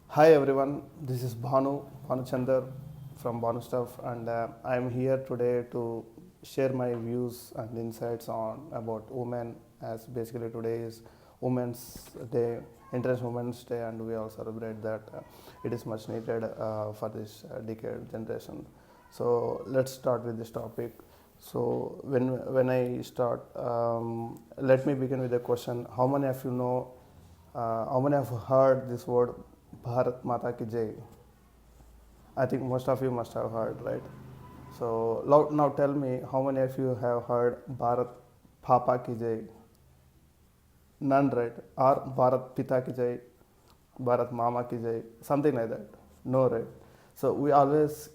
Hi everyone, this is Bhanu Chandar from Bhanu Stuff, and I am here today to share my views and insights on about women. As basically today is Women's Day, International Women's Day, and we all celebrate that. It is much needed for this decade generation. So let's start with this topic. So when I start, let me begin with a question: how many of you know? How many have heard this word Bharat Mata Ki Jai? I think most of you must have heard, right? So now tell me, how many of you have heard Bharat Papa Ki Jai? None, right? Or Bharat Pita Ki Jai, Bharat Mama Ki Jai, something like that. No, right? So we always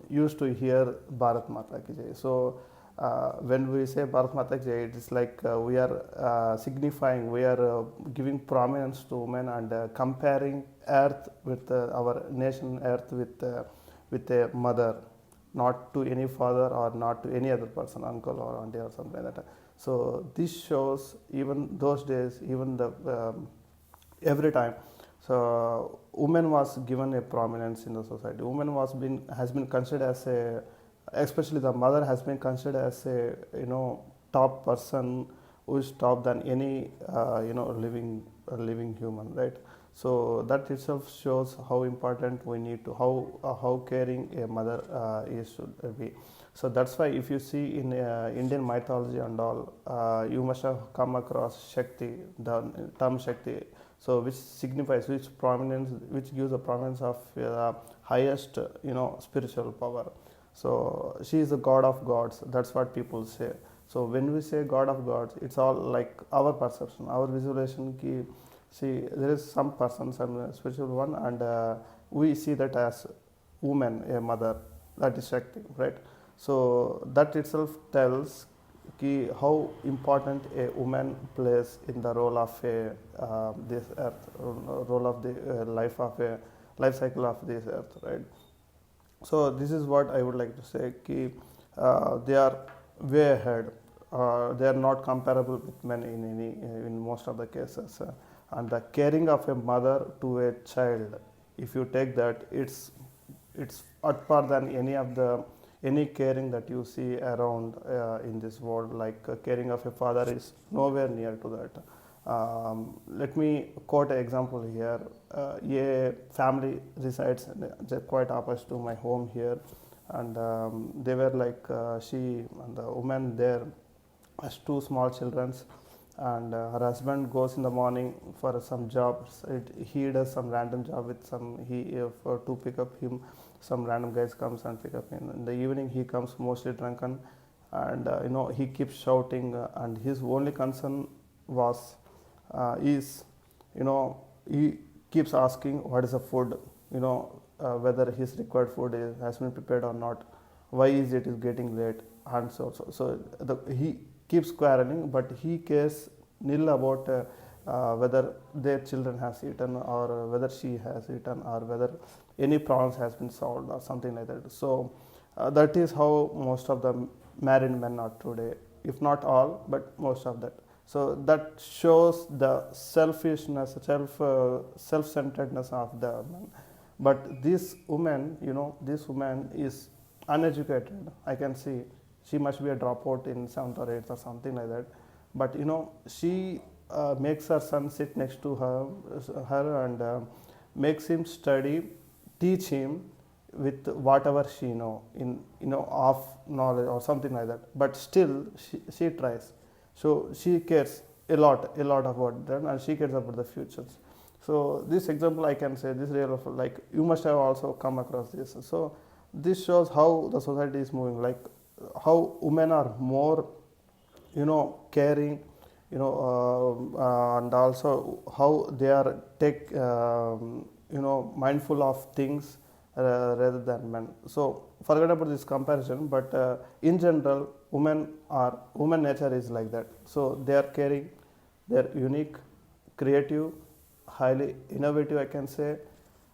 used to hear Bharat Mata Ki Jai. So when we say Bharat Mata Ki Jai, it is like we are signifying, we are giving prominence to women and comparing Earth with our nation, Earth with a mother, not to any father or not to any other person, uncle or auntie or something like that. So this shows even those days, even the every time. So women was given a prominence in the society. Women has been considered as a, especially the mother has been considered as a top person who is top than any living human, right? So that itself shows how important we need to how caring a mother is should be. So that's why if you see in Indian mythology and all, you must have come across Shakti, the term Shakti. So which signifies which gives the prominence of highest spiritual power. So she is the god of gods. That's what people say. So when we say god of gods, it's all like our perception, our visualization. See, there is some person, some spiritual one, and we see that as woman, a mother, that is Shakti, right? So that itself tells how important a woman plays in the role of a this earth, role of the life cycle of this earth, right? So this is what I would like to say. They are way ahead. They are not comparable with men in most of the cases. And the caring of a mother to a child, if you take that, it's at par than any caring that you see around in this world. Like caring of a father is nowhere near to that. Let me quote an example here. A family resides quite opposite to my home here, and they were like she and the woman there has two small children, and her husband goes in the morning for some jobs. He does some random job with to pick up him. Some random guys comes and pick up him. In the evening, he comes mostly drunken, and he keeps shouting. And his only concern was is he keeps asking what is the food, whether his required food has been prepared or not, why is it is getting late, and he keeps quarreling, but he cares nil about whether their children has eaten or whether she has eaten or whether any problems has been solved or something like that. So that is how most of the married men are today, if not all, but most of that. So that shows the selfishness, self-centeredness of the man. But this woman is uneducated. I can see she must be a dropout in seventh or eighth or something like that. But she makes her son sit next to her and makes him study, teach him with whatever she of knowledge or something like that. But still, she tries. So she cares a lot about them, and she cares about the futures. So this example I can say, this real of, like, you must have also come across this. So this shows how the society is moving, like how women are more caring, and also how they are mindful of things rather than men. So forget about this comparison, but in general, women nature is like that. So they are caring, they are unique, creative, highly innovative, I can say,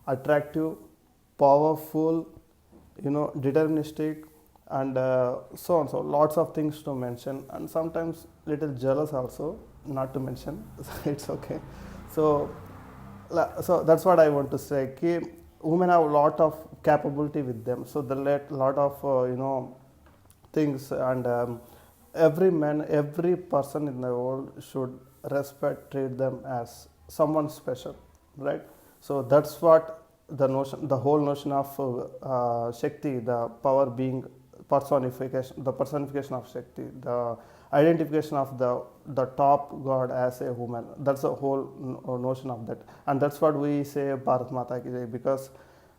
attractive, powerful, deterministic, and so on. So lots of things to mention, and sometimes little jealous also, not to mention. It's okay. So So that's what I want to say. Women have a lot of capability with them. So they let lot of things, and every man, every person in the world should respect, treat them as someone special, right? So that's what the notion, the whole notion of Shakti, the power being personification, the personification of Shakti, the identification of the top god as a woman. That's the whole notion of that, and that's what we say Bharat Mata Ki Jai, because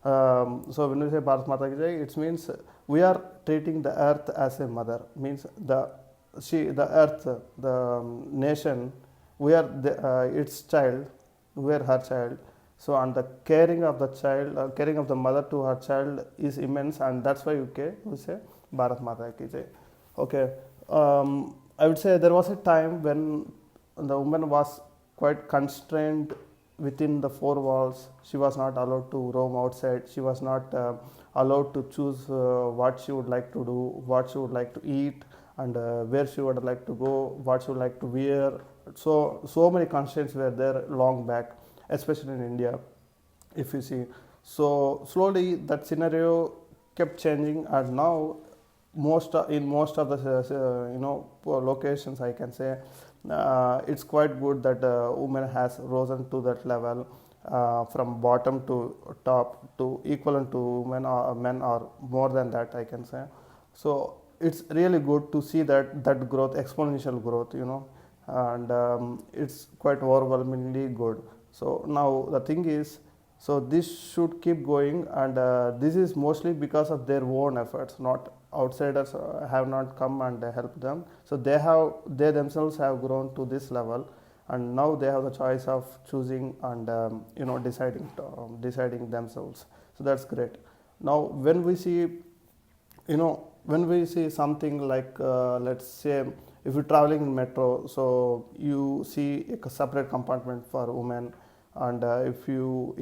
so when we say Bharat Mata Ki Jai, it means we are treating the earth as a mother. Means the earth, the nation, we are its child, we are her child. So, and the caring of the child, caring of the mother to her child is immense, and that's why we say Bharat Mata Ki Jai. Okay, I would say there was a time when the woman was quite constrained within the four walls. She was not allowed to roam outside. She was not allowed to choose what she would like to do, what she would like to eat, and where she would like to go, what she would like to wear. So many constraints were there long back, especially in India, if you see. So slowly that scenario kept changing, and now in most of the locations, I can say it's quite good that women has risen to that level, from bottom to top, to equivalent to men or more than that, I can say. So it's really good to see that growth, exponential growth, and it's quite overwhelmingly good. So now the thing is, so this should keep going, and this is mostly because of their own efforts. Not outsiders have not come and helped them. So they themselves have grown to this level, and now they have the choice of choosing and deciding themselves. So that's great. Now when we see something like, let's say, if you're traveling in metro, so you see a separate compartment for women, and if you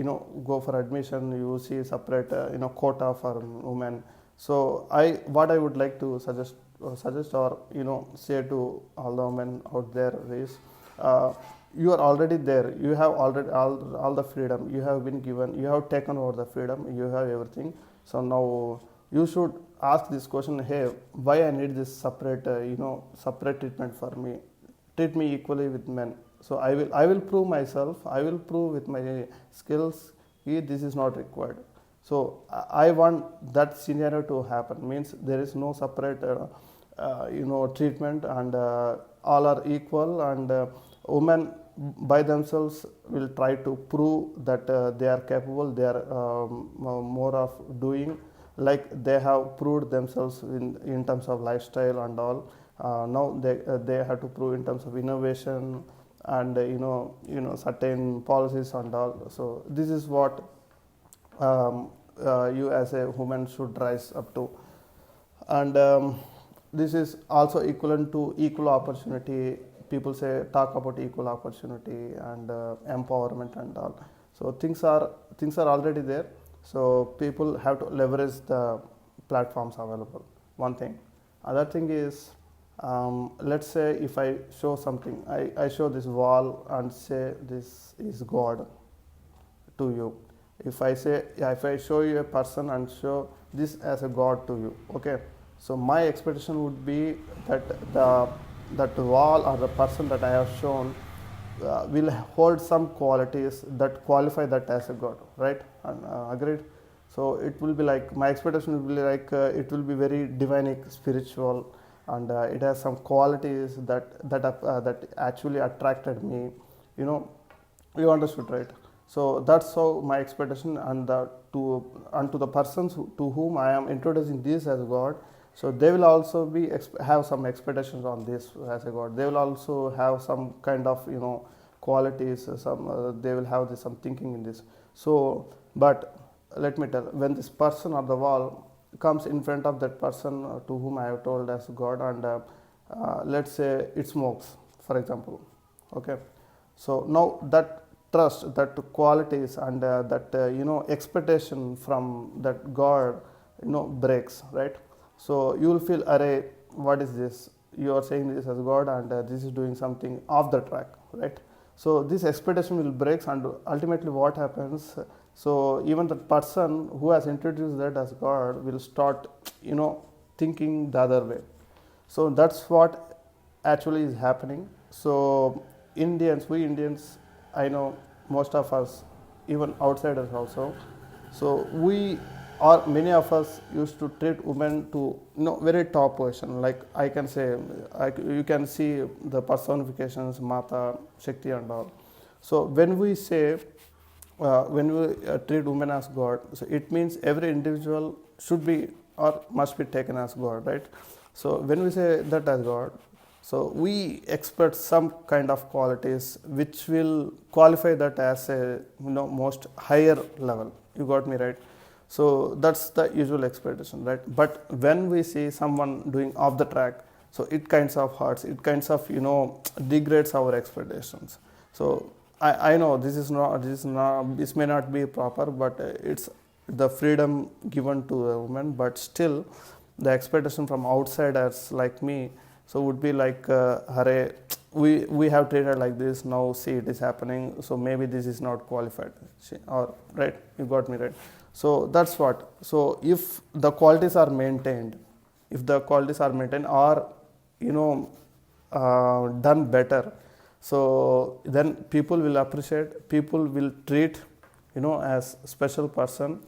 go for admission, you see separate quota for women. So what I would like to suggest or say to all the women out there is, you are already there. You have already all the freedom you have been given. You have taken over the freedom. You have everything. So now you should ask this question: hey, why I need this separate separate treatment for me? Treat me equally with men. So I will prove myself. I will prove with my skills. This is not required. So I want that scenario to happen. Means there is no separate treatment, and all are equal, and women by themselves will try to prove that they are capable. They are more of doing, like they have proved themselves in terms of lifestyle and all. Now they have to prove in terms of innovation and certain policies and all. So this is what you as a woman should rise up to, and this is also equivalent to equal opportunity. People say talk about equal opportunity and empowerment and all. So things are already there. So people have to leverage the platforms available. One thing. Other thing is, let's say if I show something, I show this wall and say this is God to you. If I show you a person and show this as a God to you, okay. So my expectation would be that that wall or the person that I have shown will hold some qualities that qualify that as a God, right? And agreed. So it will be like, my expectation will be like, it will be very divinic, spiritual, and it has some qualities that actually attracted me. You understood, right? So that's how my expectation, and to the persons to whom I am introducing this as God. So they will also have some expectations on this as a God. They will also have some kind of qualities. They will have some thinking in this. So, but let me tell, when this person on the wall comes in front of that person to whom I have told as God, and let's say it smokes, for example, okay. So now that trust, that qualities, and that expectation from that God breaks, right? So you will feel, array, what is this? You are saying this as God, and this is doing something off the track, right? So this expectation will break, and ultimately what happens, so even the person who has introduced that as God will start, thinking the other way. So that's what actually is happening. So we Indians, I know most of us, even outsiders also. So we or many of us used to treat women to very top position. Like I can say, you can see the personifications, Mata, Shakti, and all. So when we say when we treat women as God, so it means every individual should be or must be taken as God, right? So when we say that as God, so we expect some kind of qualities which will qualify that as a most higher level. You got me right? So that's the usual expectation, right? But when we see someone doing off the track, so it kinds of hurts, it kinds of degrades our expectations. So I know this may not be proper, but it's the freedom given to a woman, but still the expectation from outsiders like me, so would be like, hare, we have treated like this, now see it is happening, so maybe this is not qualified, or right, you got me right. So that's what. So if the qualities are maintained, or done better, so then people will appreciate, people will treat as special person.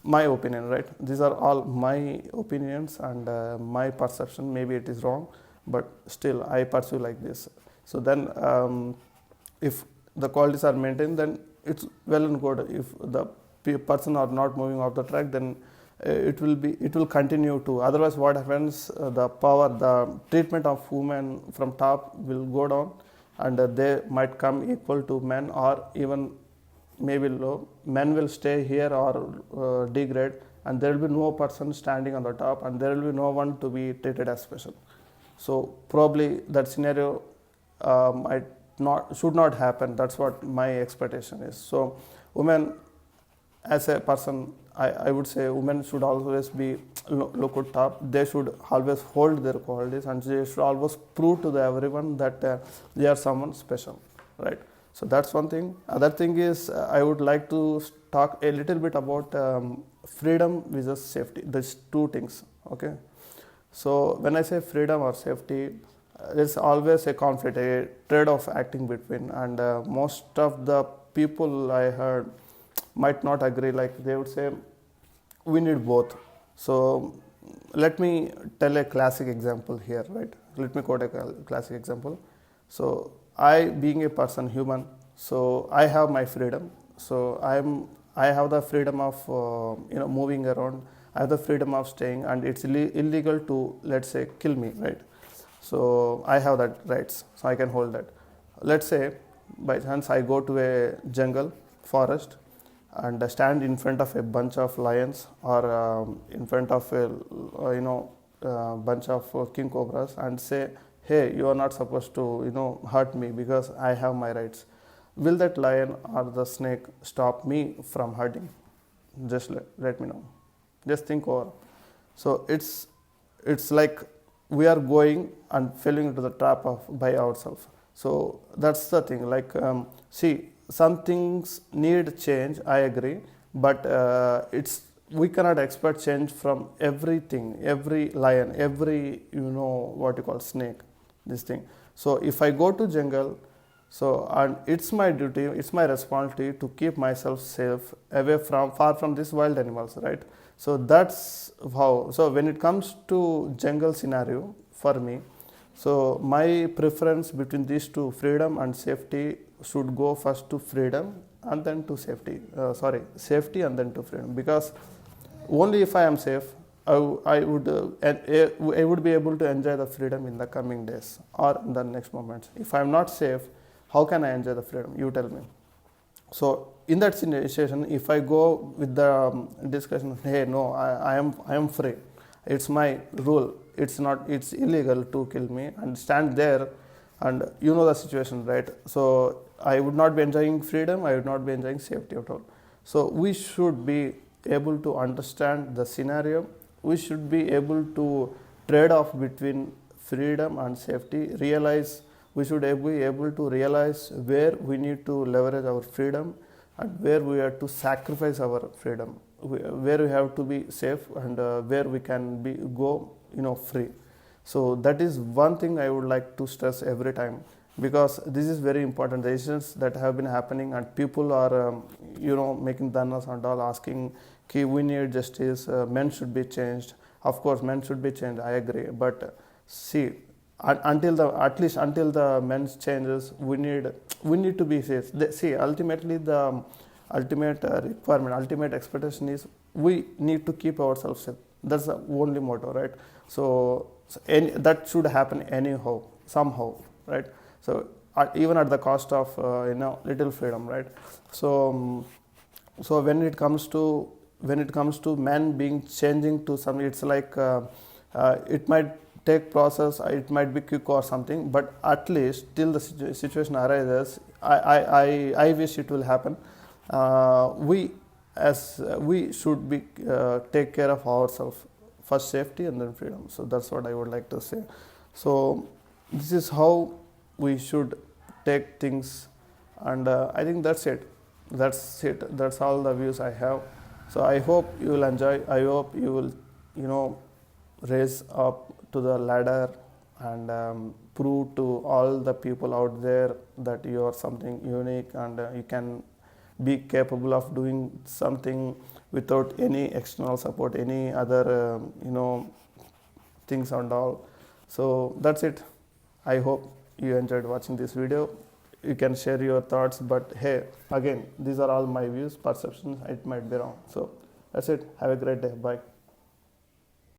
My opinion, right? These are all my opinions and my perception. Maybe it is wrong, but still I pursue like this. So then if the qualities are maintained, then it's well and good. If the person are not moving off the track, then it will continue to. Otherwise what happens, the treatment of women from top will go down, and they might come equal to men, or even maybe low. Men will stay here or degrade, and there will be no person standing on the top, and there will be no one to be treated as special. So probably that scenario should not happen. That's what my expectation is. So women as a person, I would say women should always be look at top. They should always hold their qualities, and they should always prove to everyone that they are someone special, right? So that's one thing. Other thing is, I would like to talk a little bit about freedom versus safety. There's two things, okay? So when I say freedom or safety, there's always a conflict, a trade-off acting between, and most of the people I heard might not agree. Like they would say, we need both. So let me tell a classic example here, right? Let me quote a classic example. So I, being a person, human, so I have my freedom. So I have the freedom of moving around. I have the freedom of staying, and it's illegal to, let's say, kill me, right? So I have that rights, so I can hold that. Let's say by chance I go to a jungle, forest, and stand in front of a bunch of lions, or in front of a bunch of king cobras, and say, hey, you are not supposed to hurt me because I have my rights. Will that lion or the snake stop me from hurting? Just let me know. Just think over. So it's like we are going and falling into the trap by ourselves. So that's the thing. Like see, some things need change, I agree, but we cannot expect change from everything, every lion, every snake, this thing. So if I go to jungle, so and it's my duty, it's my responsibility to keep myself safe, far from these wild animals, right? So that's how. So when it comes to jungle scenario for me, so my preference between these two, freedom and safety, should go first to freedom and then to safety. Safety and then to freedom, because only if I am safe, I would be able to enjoy the freedom in the coming days or in the next moments. If I am not safe, how can I enjoy the freedom? You tell me. So in that situation, if I go with the discussion, hey, no, I am free. It's my rule. It's illegal to kill me, and stand there, and you know the situation, right? So I would not be enjoying freedom, I would not be enjoying safety at all. So we should be able to understand the scenario. We should be able to trade off between freedom and safety, realize we should be able to realize where we need to leverage our freedom and where we have to sacrifice our freedom, where we have to be safe, and where we can be go free. So that is one thing I would like to stress every time, because this is very important. The incidents that have been happening, and people are making dharnas and all, asking ki we need justice, men should be changed. Of course men should be changed, I agree, but see, until the men's changes, we need to be safe. See, ultimately the ultimate requirement, ultimate expectation is we need to keep ourselves safe. That's the only motto, right? So that should happen anyhow, somehow, right? So even at the cost of little freedom, right? So when it comes to men being changing to some, it's like it might take process, it might be quick or something, but at least till the situation arises, I wish it will happen. We should be take care of ourselves, first safety and then freedom. So that's what I would like to say. So this is how we should take things, and I think that's it. That's all the views I have. So I hope you will enjoy. I hope you will raise up to the ladder and prove to all the people out there that you are something unique, and you can be capable of doing something without any external support, any other things and all. So that's it. I hope you enjoyed watching this video. You can share your thoughts, but hey, again, these are all my views, perceptions, it might be wrong. So that's it. Have a great day. Bye.